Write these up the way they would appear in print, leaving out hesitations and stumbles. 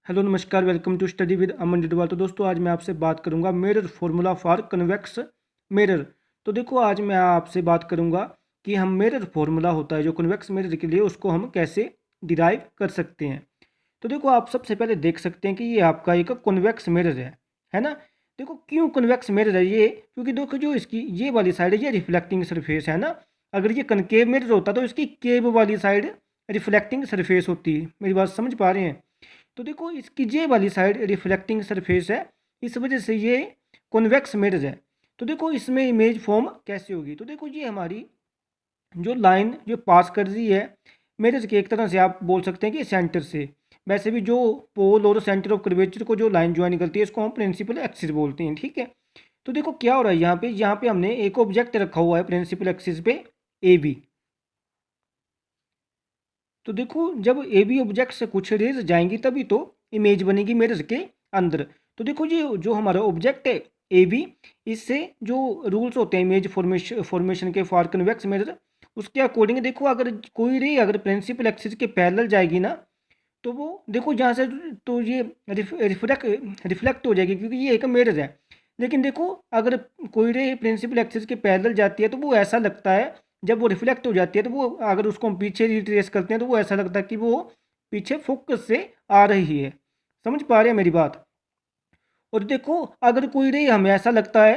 Hello नमस्कार, welcome to study with अमन डिडवाल। तो दोस्तों, आज मैं आपसे बात करूंगा mirror formula for convex mirror. तो देखो, आज मैं आपसे बात करूंगा कि हम मिरर फॉर्मूला होता है जो कन्वेक्स मिरर के लिए, उसको हम कैसे डिराइव कर सकते हैं। तो देखो, आप सबसे पहले देख सकते हैं कि ये आपका एक कन्वेक्स मिरर है ना। देखो, क्यों कन्वेक्स मिरर है ये? क्योंकि देखो, जो इसकी ये वाली साइड है ये रिफ्लेक्टिंग सरफेस है ना। अगर ये कनकेव मिरर होता तो इसकी केव वाली साइड रिफ्लेक्टिंग सरफेस होती है। मेरी बात समझ पा रहे हैं? तो देखो, इसकी ये वाली साइड रिफ्लेक्टिंग सरफेस है, इस वजह से ये कॉन्वेक्स मिरर है। तो देखो, इसमें इमेज फॉर्म कैसे होगी? तो देखो, ये हमारी जो लाइन जो पास कर रही है मिरर के, एक तरह से आप बोल सकते हैं कि सेंटर से। वैसे भी जो पोल और सेंटर ऑफ कर्वेचर को जो लाइन ज्वाइन करती है, इसको हम प्रिंसिपल एक्सिस बोलते हैं, ठीक है। तो देखो, क्या हो रहा है यहाँ पे हमने एक ऑब्जेक्ट रखा हुआ है प्रिंसिपल एक्सिस पे, ए बी। तो देखो, जब ए बी ऑब्जेक्ट से कुछ रेज जाएंगी तभी तो इमेज बनेगी मिरर के अंदर। तो देखो, ये जो हमारा ऑब्जेक्ट है ए बी, इससे जो रूल्स होते हैं इमेज फॉर्मेशन के फॉर कन्वेक्स मिरर, उसके अकॉर्डिंग देखो, अगर कोई रे अगर प्रिंसिपल एक्सिस के पैरेलल जाएगी ना, तो वो देखो जहाँ से, तो ये रिफ्लेक्ट हो जाएगी क्योंकि ये एक मिरर है। लेकिन देखो, अगर कोई रे प्रिंसिपल एक्सिस के पैरेलल जाती है तो वो ऐसा लगता है, जब वो रिफ्लेक्ट हो जाती है तो वो, अगर उसको हम पीछे रिट्रेस करते हैं तो वो ऐसा लगता है कि वो पीछे फोकस से आ रही है। समझ पा रहे हैं मेरी बात? और देखो, अगर कोई रे हमें ऐसा लगता है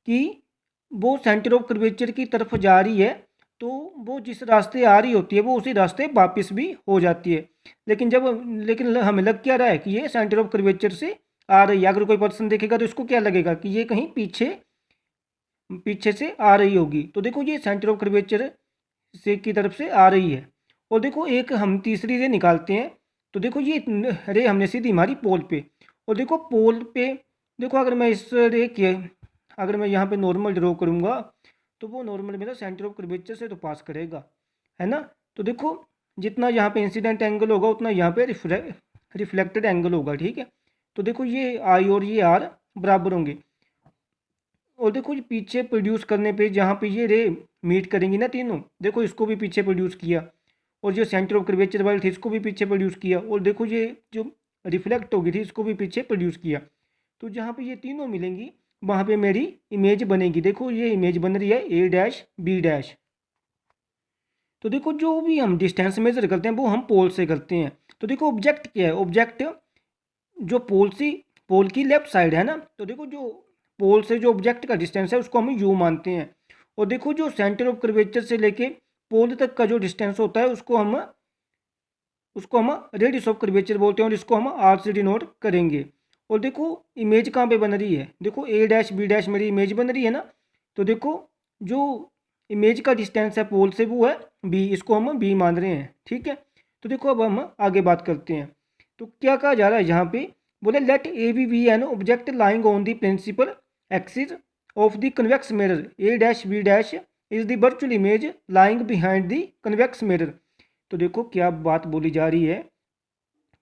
कि वो सेंटर ऑफ कर्वेचर की तरफ जा रही है, तो वो जिस रास्ते आ रही होती है वो उसी रास्ते वापस भी हो जाती है। लेकिन हमें लग क्या रहा है कि ये सेंटर ऑफ कर्वेचर से आ रही है। अगर कोई पर्सन देखेगा तो इसको क्या लगेगा कि ये कहीं पीछे पीछे से आ रही होगी। तो देखो, ये सेंटर ऑफ कर्वेचर से की तरफ से आ रही है। और देखो, एक हम तीसरी रे निकालते हैं। तो देखो, ये रे हमने सीधी मारी पोल पे। और देखो, पोल पे देखो, अगर मैं इस रे के, अगर मैं यहाँ पे नॉर्मल ड्रॉ करूँगा तो वो नॉर्मल मेरा सेंटर ऑफ कर्वेचर से तो पास करेगा, है ना। तो देखो, जितना यहाँ पे इंसिडेंट एंगल होगा उतना यहाँ पे रिफ्लेक्टेड एंगल होगा, ठीक है। तो देखो, ये आई और ये आर बराबर होंगे। और देखो, ये पीछे प्रोड्यूस करने पे जहाँ पे ये रे मीट करेंगी ना तीनों, देखो इसको भी पीछे प्रोड्यूस किया, और जो सेंटर ऑफ कर्वेचर वाली थी इसको भी पीछे प्रोड्यूस किया, और देखो ये जो रिफ्लेक्ट होगी थी इसको भी पीछे प्रोड्यूस किया। तो जहाँ पे ये तीनों मिलेंगी वहाँ पे मेरी इमेज बनेगी। देखो, ये इमेज बन रही है ए डैश बी डैश। तो देखो, जो भी हम डिस्टेंस मेजर करते हैं वो हम पोल से करते हैं। तो देखो, ऑब्जेक्ट क्या है? ऑब्जेक्ट जो पोल की लेफ्ट साइड है ना। तो देखो, जो पोल से जो ऑब्जेक्ट का डिस्टेंस है उसको हम यू मानते हैं। और देखो, जो सेंटर ऑफ कर्वेचर से लेके पोल तक का जो डिस्टेंस होता है उसको हम रेडियस ऑफ कर्वेचर बोलते हैं, और इसको हम आर से डिनोट करेंगे। और देखो, इमेज कहाँ पे बन रही है? देखो, ए डैश बी डैश मेरी इमेज बन रही है ना। तो देखो, जो इमेज का डिस्टेंस है पोल से वो है बी, इसको हम बी मान रहे हैं, ठीक है। तो देखो, अब हम आगे बात करते हैं। तो क्या कहा जा रहा है यहाँ पे? बोले, let A B an object lying on the principal axis of the convex mirror A dash B dash is the virtual image lying behind the convex mirror. तो देखो, क्या बात बोली जा रही है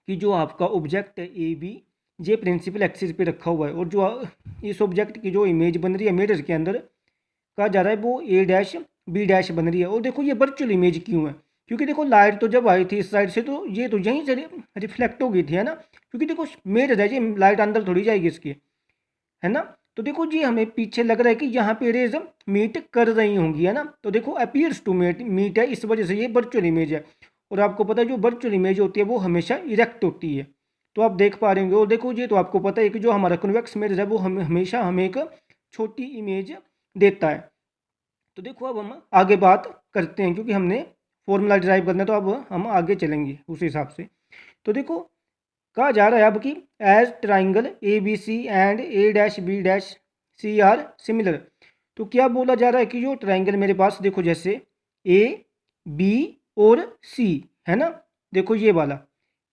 कि जो आपका ऑब्जेक्ट है ए बी, ये प्रिंसिपल एक्सिस पे रखा हुआ है, और जो इस ऑब्जेक्ट की जो इमेज बन रही है मिरर के अंदर, कहा जा रहा है वो ए डैश बी डैश बन रही है। और देखो, ये वर्चुअल इमेज क्यों है? क्योंकि देखो, लाइट तो जब आई थी इस साइड से तो ये तो यहीं से रिफ्लेक्ट हो गई थी, है ना। क्योंकि देखो, मिरर है, ये लाइट अंदर थोड़ी जाएगी इसकी, है ना। तो देखो जी, हमें पीछे लग रहा है कि यहाँ पे रेज मीट कर रही होंगी, है ना। तो देखो, अपीयर्स टू मीट है, इस वजह से ये वर्चुअल इमेज है। और आपको पता है जो वर्चुअल इमेज होती है वो हमेशा इरेक्ट होती है। तो आप देख पा रहे होंगे। और देखो, ये तो आपको पता है कि जो हमारा कन्वेक्स मिरर है वो हमेशा हमें एक छोटी इमेज देता है। तो देखो, अब हम आगे बात करते हैं, क्योंकि हमने फॉर्मूला डिराइव करना है तो अब हम आगे चलेंगे उस हिसाब से। तो देखो, कहा जा रहा है अब कि as triangle A B C and A dash B dash C are similar. तो क्या बोला जा रहा है कि जो ट्राइंगल मेरे पास देखो, जैसे ए बी और सी है ना। देखो, ये वाला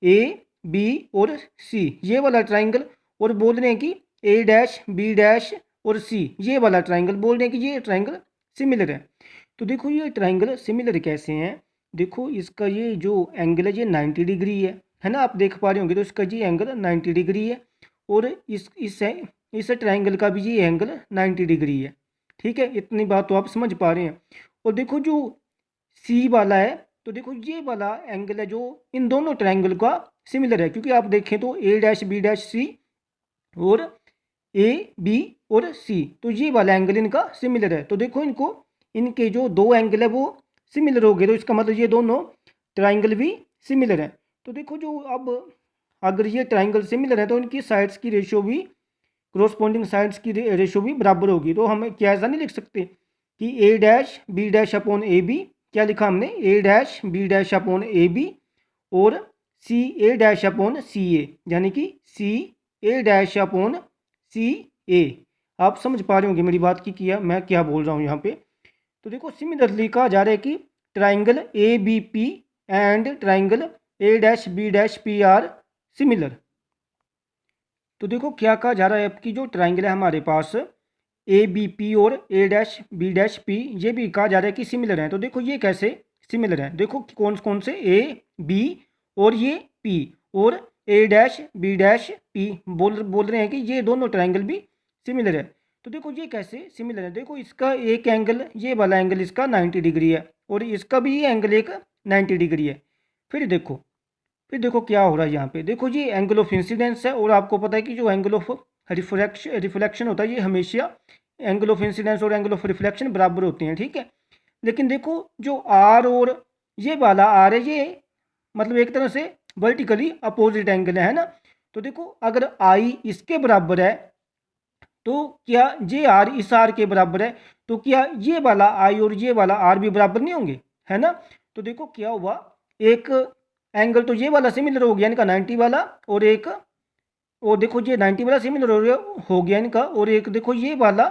ए बी और सी, ये वाला ट्राइंगल। और बोल रहे हैं कि ए डैश बी डैश और सी, ये वाला ट्राइंगल, बोल रहे हैं कि ये ट्राइंगल सिमिलर है। तो देखो, ये ट्राइंगल सिमिलर कैसे हैं? देखो, इसका ये जो एंगल है ये 90 डिग्री है ना। आप देख पा रहे होंगे। तो इसका जी एंगल 90 डिग्री है, और इस ट्राइंगल का भी जी एंगल 90 डिग्री है, ठीक है। इतनी बात तो आप समझ पा रहे हैं। और देखो, जो सी वाला है, तो देखो ये वाला एंगल है जो इन दोनों ट्राइंगल का सिमिलर है, क्योंकि आप देखें तो ए डैश बी डैश सी और ए बी और सी, तो ये वाला एंगल इनका सिमिलर है। तो देखो इनके जो दो एंगल है वो सिमिलर हो गए, तो इसका मतलब ये दोनों ट्राइंगल भी सिमिलर है। तो देखो जो अब अगर ये ट्राइंगल सिमिलर है तो इनकी साइड्स की रेशियो भी, क्रॉसपोंडिंग साइड्स की रेशियो भी बराबर होगी। तो हम क्या ऐसा नहीं लिख सकते कि A dash B dash upon A B, क्या लिखा हमने, A dash B dash upon A B और सी ए डैश अपॉन सी ए, यानी कि सी ए डैश अपॉन सी ए। आप समझ पा रहे होंगे मेरी बात की किया मैं क्या बोल रहा हूँ यहाँ पे। तो देखो सिमिलरली कहा जा रहा है कि triangle A B P and triangle A dash B dash P are similar. तो देखो क्या कहा जा रहा है, आपकी जो ट्राइंगल है हमारे पास ए बी पी और ए डैश बी डैश पी, ये भी कहा जा रहा है कि सिमिलर है। तो देखो ये कैसे सिमिलर है, देखो कौन कौन से, ए बी और ये पी और ए डैश बी डैश पी, बोल रहे हैं कि ये दोनों ट्राइंगल भी सिमिलर है। तो देखो ये कैसे सिमिलर है, देखो इसका एक एंगल, ये वाला एंगल इसका 90 डिग्री है और इसका भी ये एंगल एक 90 डिग्री है। फिर देखो क्या हो रहा है यहाँ पे, देखो ये एंगल ऑफ इंसिडेंस है और आपको पता है कि जो एंगल ऑफ रिफ्लेक्शन होता है ये हमेशा एंगल ऑफ इंसिडेंस और एंगल ऑफ रिफ्लेक्शन बराबर होते हैं, ठीक है। लेकिन देखो जो आर और ये वाला आर है, ये मतलब एक तरह से वर्टिकली अपोजिट एंगल है ना। तो देखो अगर आई इसके बराबर है तो क्या जे आर इस आर के बराबर है, तो क्या ये वाला आई और ये वाला आर भी बराबर नहीं होंगे, है ना। तो देखो क्या हुआ, एक एंगल तो ये वाला सिमिलर हो गया इनका 90 वाला, और देखो ये 90 वाला सिमिलर हो गया इनका, और एक देखो ये वाला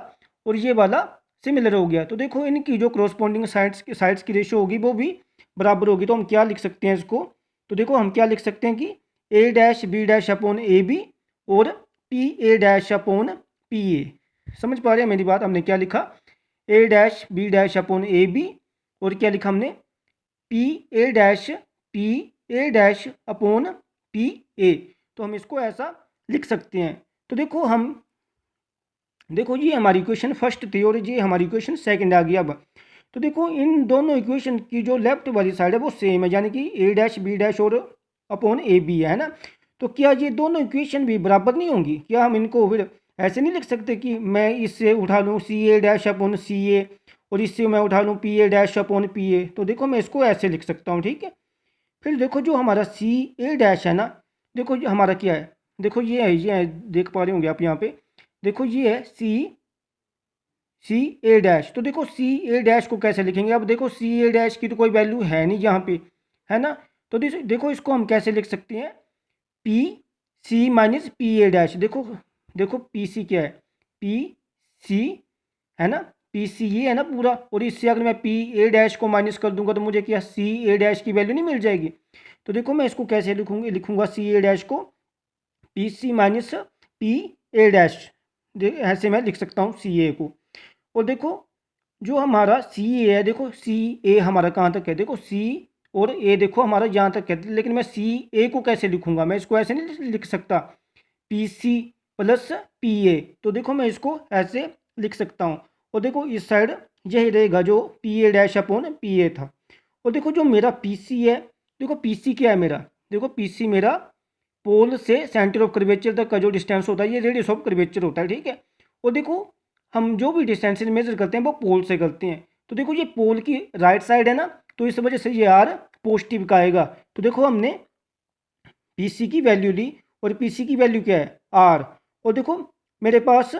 और ये वाला सिमिलर हो गया। तो देखो इनकी जो क्रॉसपोंडिंग साइड्स की रेशियो होगी वो भी बराबर होगी। तो हम क्या लिख सकते हैं इसको, तो देखो हम क्या लिख सकते हैं कि A dash B dash upon A B और P A dash upon P A. समझ पा रहे हैं मेरी बात, हमने क्या लिखा, A dash B dash upon A B और क्या लिखा हमने, P A dash upon P A. तो हम इसको ऐसा लिख सकते हैं। तो देखो देखो ये हमारी इक्वेशन फर्स्ट थी और ये हमारी इक्वेशन सेकंड आ गई। अब तो देखो इन दोनों इक्वेशन की जो लेफ्ट वाली साइड है वो सेम है, यानी कि ए डैश बी डैश और अपॉन ए बी है ना। तो क्या ये दोनों इक्वेशन भी बराबर नहीं होंगी, क्या हम इनको फिर ऐसे नहीं लिख सकते कि मैं इससे उठा लूँ सी ए डैश अपॉन सी ए और इससे मैं उठा लूँ P A dash upon P A. तो देखो मैं इसको ऐसे लिख सकता हूँ, ठीक है। फिर देखो जो हमारा सी ए डैश है ना, देखो ये हमारा क्या है, देखो ये है देख पा रहे होंगे आप यहाँ पे, देखो ये है सी ए डैश। तो देखो सी ए डैश को कैसे लिखेंगे, अब देखो सी ए डैश की तो कोई वैल्यू है नहीं यहाँ पे, है ना। तो देखो इसको हम कैसे लिख सकते हैं, P C minus P A dash. देखो पी सी क्या है, पी सी है ना, पी सी ये है ना पूरा, और इससे अगर मैं पी ए डैश को माइनस कर दूंगा तो मुझे क्या सी ए डैश की वैल्यू नहीं मिल जाएगी। तो देखो मैं इसको कैसे लिखूंगा सी ए डैश को P C minus P A dash, ऐसे मैं लिख सकता हूँ सी ए को। और देखो जो हमारा सी ए है, देखो सी ए हमारा कहाँ तक है, देखो सी और ए देखो हमारा यहाँ तक है, लेकिन मैं सी ए को कैसे लिखूंगा, मैं इसको ऐसे नहीं लिख सकता P C plus P A. तो देखो मैं इसको ऐसे लिख सकता हूँ, और देखो इस साइड यही रहेगा जो P A dash upon P ए था। और देखो जो मेरा पी सी है, देखो पी सी क्या है मेरा, देखो पी सी मेरा पोल से सेंटर ऑफ कर्वेचर तक का जो डिस्टेंस होता है ये रेडियस ऑफ कर्वेचर होता है, ठीक है। और देखो हम जो भी डिस्टेंस मेजर करते हैं वो पोल से करते हैं। तो देखो ये पोल की राइट साइड है ना, तो इस वजह से ये आर पॉजिटिव का आएगा। तो देखो हमने पी सी की वैल्यू ली और पी सी की वैल्यू क्या है आर, और देखो मेरे पास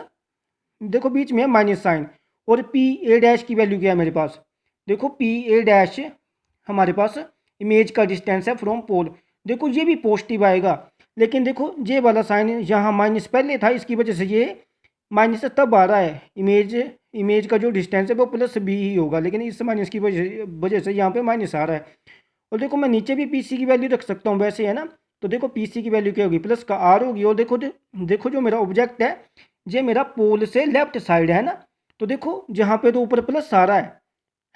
देखो बीच में है माइनस साइन, और पी ए डैश की वैल्यू क्या है मेरे पास, देखो पी ए डैश हमारे पास इमेज का डिस्टेंस है फ्रॉम पोल। देखो ये भी पॉजिटिव आएगा, लेकिन देखो ये वाला साइन यहाँ माइनस पहले था, इसकी वजह से ये माइनस तब आ रहा है, इमेज का जो डिस्टेंस है वो प्लस बी ही होगा, लेकिन इस माइनस की वजह से यहाँ पे माइनस आ रहा है। और देखो मैं नीचे भी पी सी की वैल्यू रख सकता हूँ वैसे, है ना। तो देखो पी सी की वैल्यू क्या होगी, प्लस का आर होगी। और देखो जो मेरा ऑब्जेक्ट है ये मेरा पोल से लेफ्ट साइड है ना, तो देखो जहाँ पे तो ऊपर प्लस आ रहा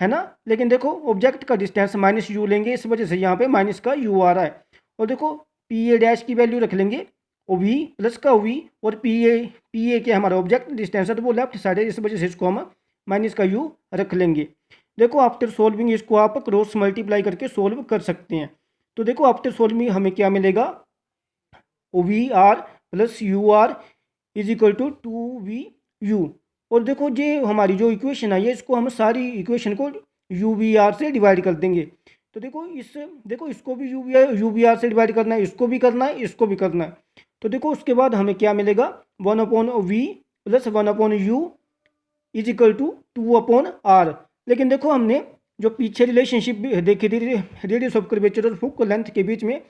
है ना, लेकिन देखो ऑब्जेक्ट का डिस्टेंस माइनस यू लेंगे, इस वजह से यहाँ पे माइनस का यू आ रहा है। और देखो पी ए डैश की वैल्यू रख लेंगे ओ वी प्लस का वी, और पी ए के हमारा ऑब्जेक्ट डिस्टेंस है तो वो लेफ्ट साइड है, इस वजह से इसको हम माइनस का यू रख लेंगे। देखो आफ्टर सोल्विंग इसको आप क्रॉस मल्टीप्लाई करके सोल्व कर सकते हैं। तो देखो आफ्टर सोल्विंग हमें क्या मिलेगा, V R plus U R is equal to 2VU। और देखो ये हमारी जो इक्वेशन आई है इसको हम सारी इक्वेशन को UVR से डिवाइड कर देंगे। तो देखो इसको भी UVR से डिवाइड करना है, इसको भी करना है, इसको भी करना है। तो देखो उसके बाद हमें क्या मिलेगा, 1/V plus 1/U is equal to 2/R। लेकिन देखो हमने जो पीछे रिलेशनशिप देखी थी रेडियस ऑफ कर्वेचर और फोकल लेंथ के बीच में,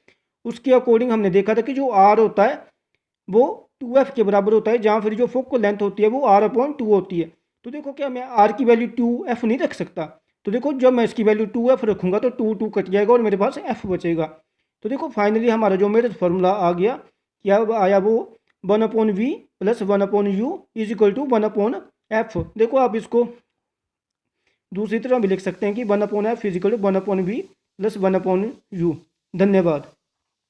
उसके अकॉर्डिंग हमने देखा था कि जो R होता है वो 2F के बराबर होता है, जहाँ फिर जो फोकल लेंथ होती है वो R/2 होती है। तो देखो क्या मैं R की वैल्यू 2F नहीं रख सकता? तो देखो जब मैं इसकी वैल्यू 2F रखूँगा तो 2 कट जाएगा और मेरे पास F बचेगा। तो देखो फाइनली हमारा जो मेरे फार्मूला आ गया, क्या आया वो 1/V plus 1/U is equal to 1/F। देखो आप इसको दूसरी तरह भी लिख सकते हैं कि 1/F is equal to 1/V plus 1/U। धन्यवाद।